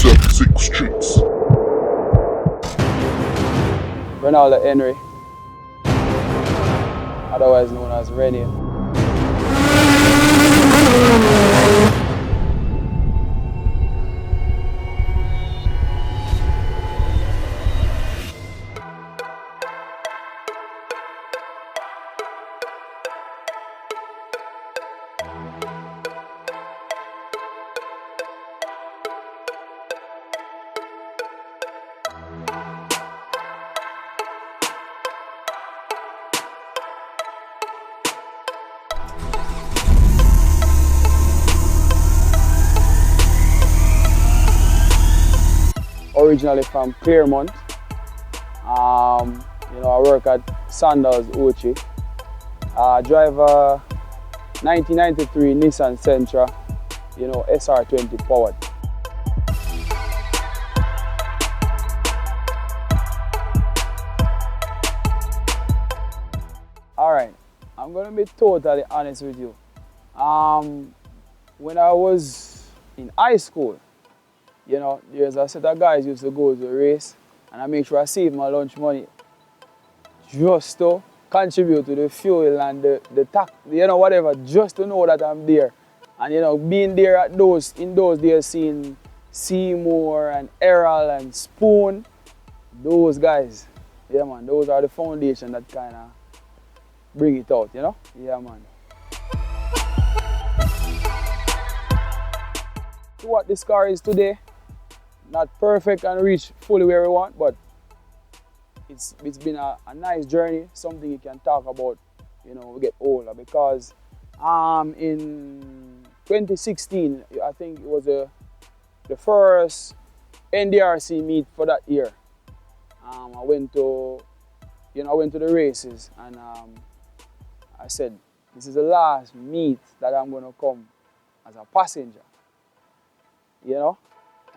76 Streets. Reynaldo Henry, otherwise known as Renny. Originally from Claremont. I work at Sandals Ochi. I drive a 1993 Nissan Sentra, SR20 powered. Alright, I'm gonna be totally honest with you. When I was in high school, there's a set of guys used to go to a race, and I make sure I save my lunch money just to contribute to the fuel and the tax, whatever, just to know that I'm there. And being there in those days, seeing Seymour and Errol and Spoon, those guys, yeah man, those are the foundation that kind of bring it out, yeah man. So what this car is today, not perfect and reach fully where we want, but it's been a nice journey, something you can talk about, we get older, because in 2016, I think it was the first NDRC meet for that year. I went to the races, and I said, this is the last meet that I'm gonna come as a passenger,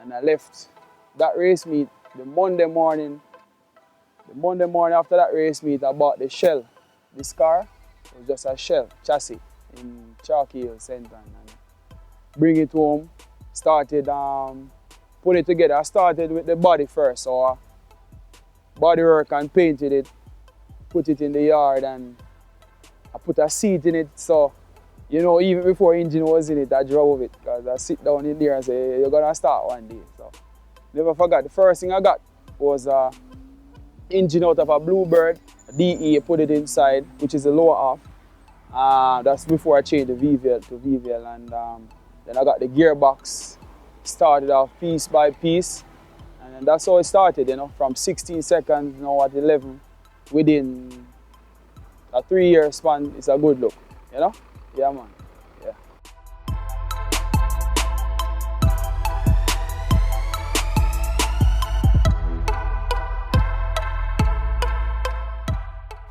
and I left that race meet the Monday morning. The Monday morning after that race meet, I bought the shell. This car was just a shell chassis in Chalky Hill Center, and bring it home. Started put it together. I started with the body first, so body work and painted it, put it in the yard, and I put a seat in it. So even before engine was in it, I drove it, because I sit down in there and say, you're gonna start one day. So never forgot. The first thing I got was engine out of a Bluebird DE, put it inside, which is the lower half. That's before I changed the Vvl to Vvl, and then I got the gearbox, started off piece by piece, and then that's how it started, from 16 seconds, now at 11, within a 3-year span. It's a good look, yeah man, yeah.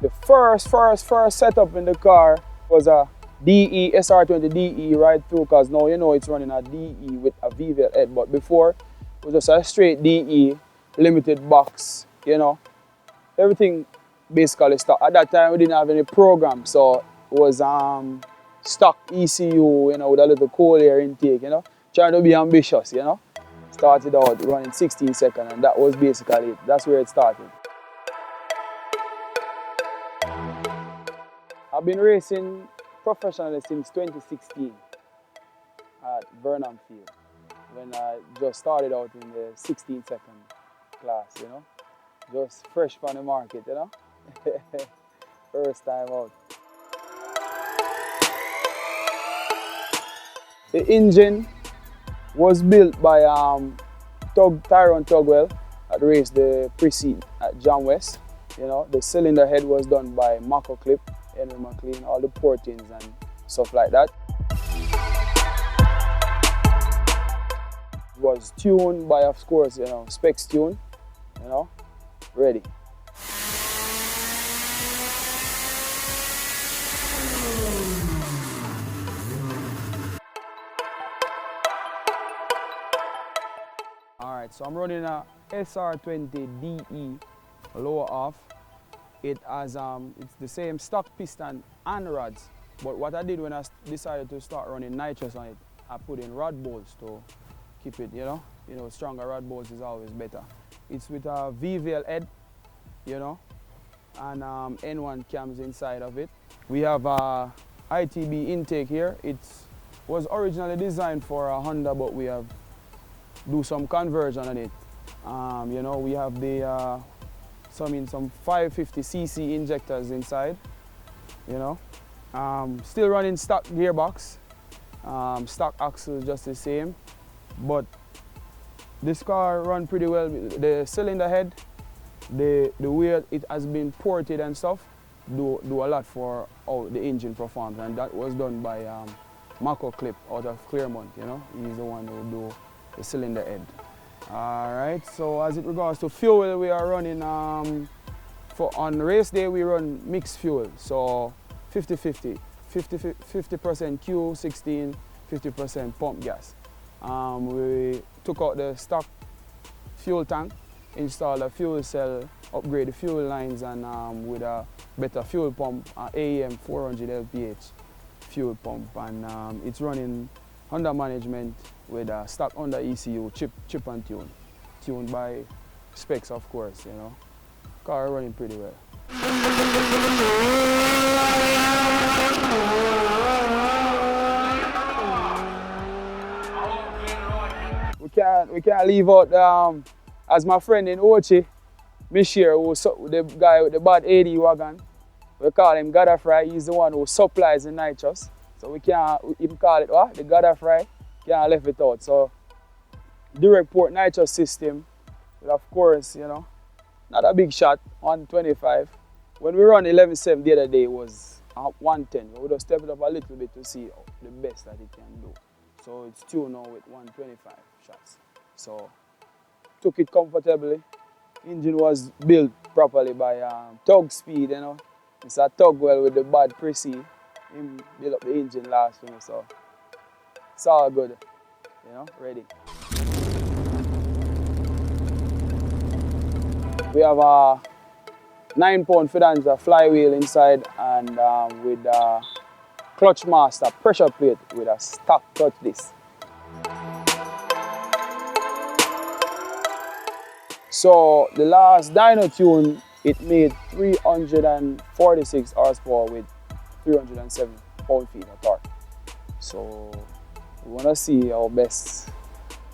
The first setup in the car was a DE, SR20 DE right through, because now it's running a DE with a Vvl head, but before it was just a straight DE, limited box, everything basically stock. At that time we didn't have any program, so it was stock ECU, with a little cold air intake, trying to be ambitious, Started out running 16 seconds, and that was basically it. That's where it started. I've been racing professionally since 2016 at Vernon Field, when I just started out in the 16-second class, just fresh from the market, first time out. The engine was built by Tyrone Tugwell that raced the pre-seat at John West. The cylinder head was done by Mako Clip, Henry McLean, all the portings and stuff like that. It was tuned by, of course, specs tune, ready. Alright, so I'm running a SR20 DE lower half. It has it's the same stock piston and rods, but what I did when I decided to start running nitrous on it, I put in rod bolts to keep it, stronger rod bolts is always better. It's with a VVL head, and N1 cams inside of it. We have a ITB intake here. It was originally designed for a Honda, but we have do some conversion on it. We have the some 550cc injectors inside. Still running stock gearbox, stock axle just the same, but this car run pretty well. The cylinder head, the way it has been ported and stuff, do a lot for how the engine performs, and that was done by Mako Clip out of Claremont. He's the one who do the cylinder head. All right, so as it regards to fuel, we are running on race day we run mixed fuel, so 50-50, 50% Q16, 50% pump gas. We took out the stock fuel tank, installed a fuel cell, upgrade the fuel lines, and with a better fuel pump, AEM 400 LPH fuel pump, and it's running under management with a stock under ECU, chip and tune, tuned by specs, of course. Car running pretty well. We can't leave out as my friend in Ochi, Mishir, who's the guy with the bad 80 wagon. We call him Godfrey. He's the one who supplies the nitrous. So we can't even call it what? The Godfrey. Can't leave it out. So direct port nitrous system, but of course, not a big shot, 125. When we run 11.7 the other day, it was 110. We would have stepped it up a little bit to see the best that it can do. So it's tuned now with 125 shots. So took it comfortably. Engine was built properly by Tug Speed, It's a Tugwell with the bad pre-C. He built up the engine last for me, so it's all good, ready. We have a 9-pound Fidanza flywheel inside, and with a clutch master pressure plate with a stock clutch disc. So the last dyno tune, it made 346 horsepower with 307 pound-feet of torque. So we want to see how best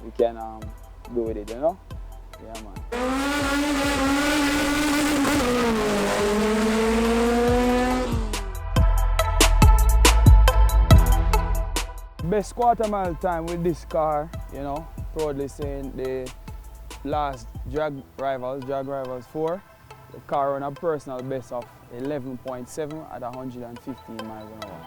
we can do with it, Yeah, man. Best quarter mile time with this car, proudly saying the last drag rivals 4, the car on a personal best of 11.7 at 115 miles an hour.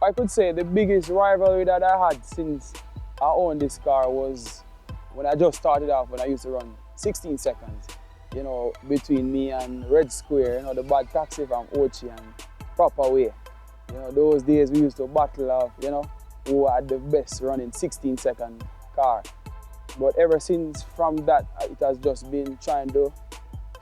I could say the biggest rivalry that I had since I owned this car was when I just started off, when I used to run 16 seconds, between me and Red Square, the bad taxi from Ochi and Proper Way. Those days we used to battle of, who had the best running 16-second car. But ever since from that, it has just been trying to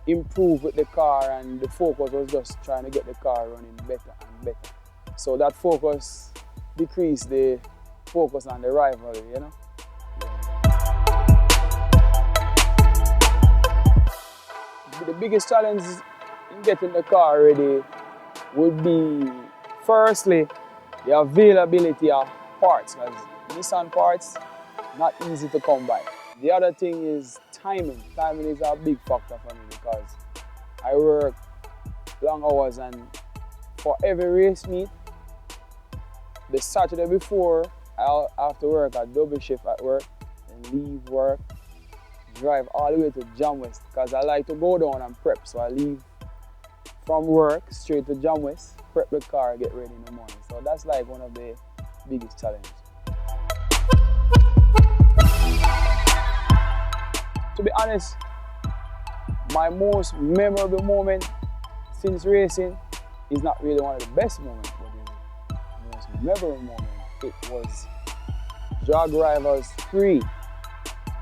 improve with the car, and the focus was just trying to get the car running better and better. So that focus decreased the focus on the rivalry, The biggest challenge in getting the car ready would be, firstly, the availability of parts, because Nissan parts, not easy to come by. The other thing is timing. Timing is a big factor for me because I work long hours, and for every race meet, the Saturday before, I'll have to work a double shift at work and leave work, drive all the way to Jam West, because I like to go down and prep. So I leave from work straight to Jam West, prep the car, get ready in the morning. So that's like one of the biggest challenges. To be honest, my most memorable moment since racing is not really one of the best moments, but the most memorable moment, it was Drag Rivals 3.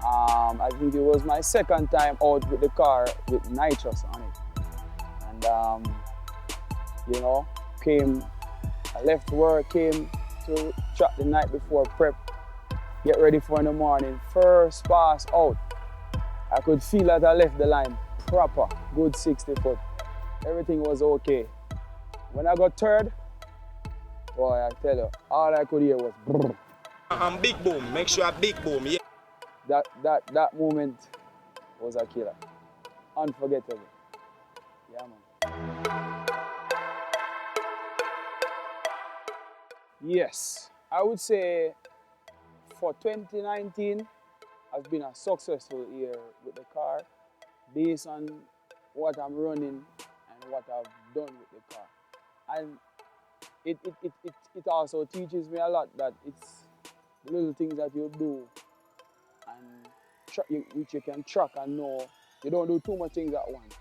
I think it was my second time out with the car with nitrous on it. And you know, I left work, came to track the night before prep, get ready for in the morning. First pass out, I could feel that I left the line proper, good 60 foot. Everything was okay. When I got third, boy, I tell you, all I could hear was brrr. Big boom, make sure big boom, yeah. That moment was a killer. Unforgettable. Yeah, man. Yes, I would say for 2019 has been a successful year with the car based on what I'm running and what I've done with the car. And it also teaches me a lot that it's the little things that you do and which you can track and know you don't do too much things at once.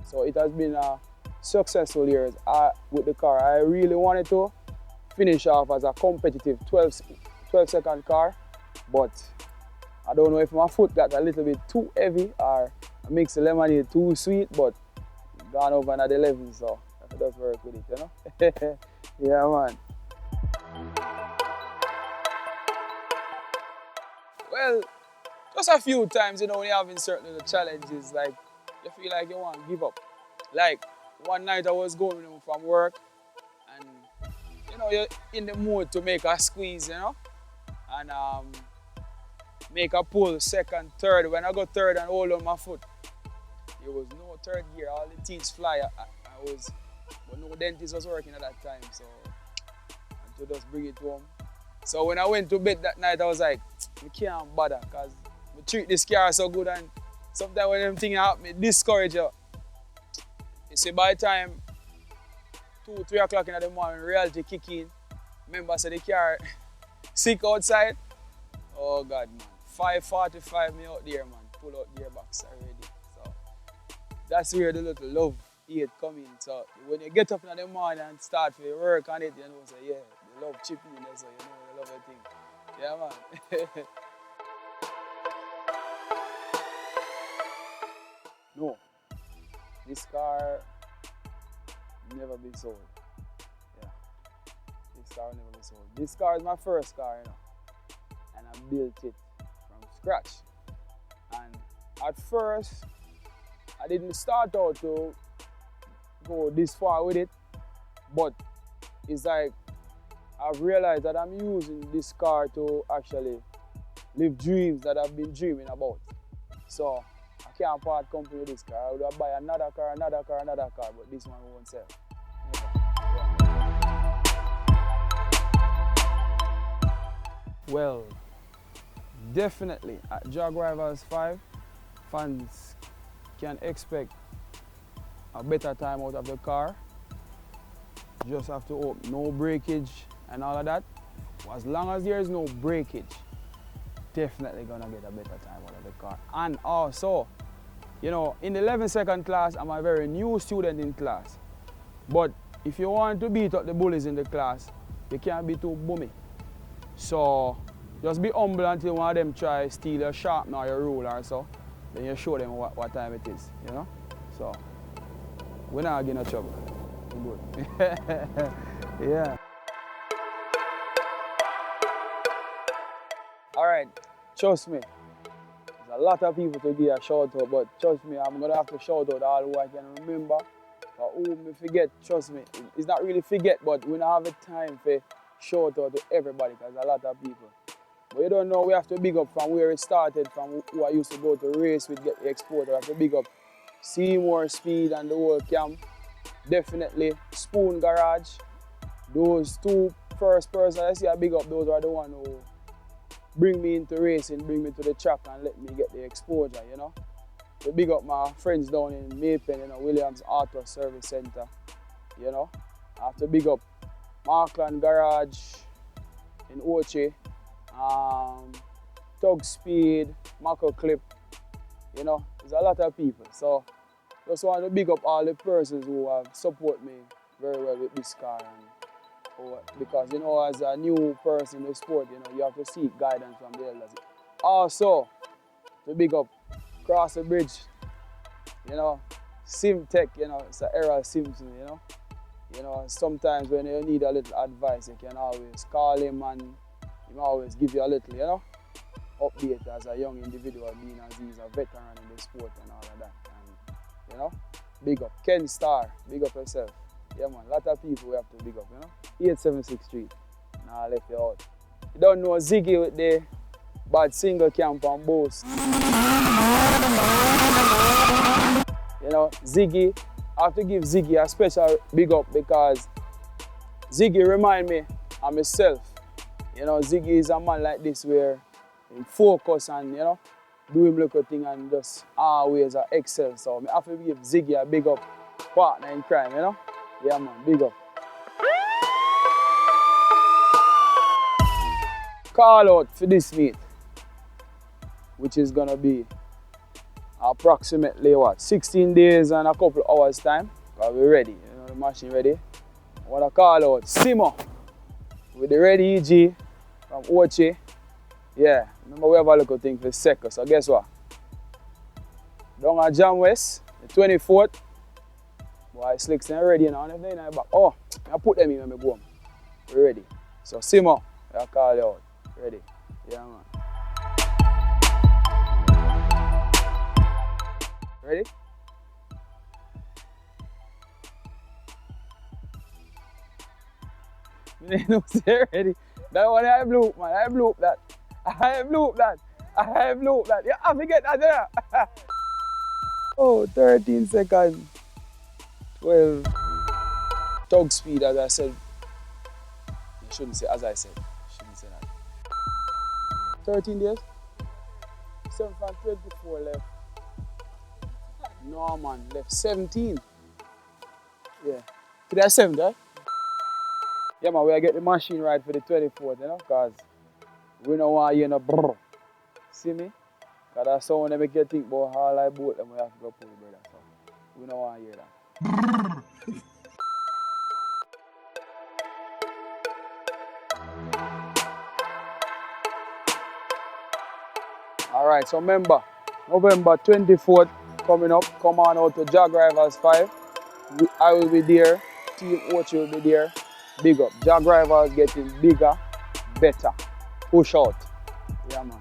So it has been a successful year with the car. I really wanted to finish off as a competitive 12-second car, but I don't know if my foot got a little bit too heavy or I mix the lemonade too sweet, but gone over another 11, so it does work with it, you know? Yeah, man. Well, just a few times, you know, when you're having certain little challenges, like you feel like you want to give up. Like one night I was going home from work and, you know, you're in the mood to make a squeeze, you know? And make a pull, second, third. When I got third and hold on my foot, there was no third gear, all the teeth fly. But no dentist was working at that time, so I had to just bring it home. So when I went to bed that night, I was like, I can't bother, because I treat this car so good, and sometimes when them things happen, it discourage you. You see, by the time 2, 3 o'clock in the morning, reality kick in, remember, so the car sick outside. Oh God, man. 5:45 me out there, man. Pull out gearbox already. So that's where the little love hate come in. So when you get up in the morning and start to work on it, you know, so yeah, the love chip in there, so you know the love the thing. Yeah, man. No, this car never been sold. Yeah, this car will never be sold. This car is my first car, you know, and I built it from scratch. And at first, I didn't start out to go this far with it, but it's like I've realized that I'm using this car to actually live dreams that I've been dreaming about. So I can't part company with this car. I would buy another car, but this one won't sell. Well, definitely at Jag Rivals 5, fans can expect a better time out of the car. Just have to hope no breakage and all of that. As long as there is no breakage, definitely gonna get a better time out of the car. And also, you know, in the 11-second class, I'm a very new student in class. But if you want to beat up the bullies in the class, you can't be too boomy. So just be humble until one of them try steal your sharpener or your ruler or so. Then you show them what time it is, you know? So we're not getting no trouble. We're good. Yeah. All right, trust me. There's a lot of people to give a shout out, but trust me, I'm gonna have to shout out all who I can remember. But who me forget, trust me. It's not really forget, but we don't have the time for shout out to everybody because a lot of people. But you don't know, we have to big up from where it started, from who I used to go to race with, get the exporter. I have to big up Seymour Speed and the whole camp. Definitely Spoon Garage. Those two first persons I see I big up, those are the ones who bring me into racing, bring me to the track and let me get the exposure, you know. So big up my friends down in Maypen, you know, Williams Auto Service Center, you know. I have to big up Markland Garage in Oche, Tug Speed, Mako Clip, you know, there's a lot of people. So just want to big up all the persons who have supported me very well with this car. Because, you know, as a new person in the sport, you know, you have to seek guidance from the elders. Also, to big up Cross the Bridge, you know, Sim Tech, you know, it's an Errol Simpson, you know. You know, sometimes when you need a little advice, you can always call him and he will always give you a little, you know, update as a young individual, being as he's a veteran in the sport and all of that. And, you know, big up. Ken Star, big up yourself. Yeah, man, a lot of people we have to big up, you know. 876 Street, nah, I left you out. You don't know Ziggy with the bad single camp on both. You know, Ziggy, I have to give Ziggy a special big up because Ziggy remind me of myself. You know, Ziggy is a man like this where he focus and, you know, do him little thing and just always excel. So I have to give Ziggy a big up partner in crime, you know? Yeah, man, big up. Call out for this meet, which is gonna be approximately what, 16 days and a couple hours time. Because we're ready, you know, the machine ready. I wanna call out Simo with the Ready EG from Ochi. Yeah, remember we have a little thing for second, so guess what? Down at Jam West, the 24th. Boy, Slicks ain't ready now, and they're back. Oh, I put them in when I go home. We're ready. So Simo, I call you out. Ready? Yeah, man. Ready? You know, say ready. That one I bloop, man. I bloop that. I bloop that. I bloop that. Yeah, I forget that there. Oh, 13 seconds. 12. Tug speed, as I said. You shouldn't say as I said. You shouldn't say that. 13 days? 7 from 24 left. No, man, left 17. Yeah. Today 7, right? Yeah, man, we get the machine right for the 24th, you know, because we don't want to hear no brrr. See me? Because that's sound they make you think about how I boat them we have to go pull, brother. So we don't want to hear that. Alright, so remember, November 24th coming up, come on out to Jag Rivals 5. I will be there, Team Ochi will be there. Big up. Jag Rivals getting bigger, better. Push out. Yeah, man.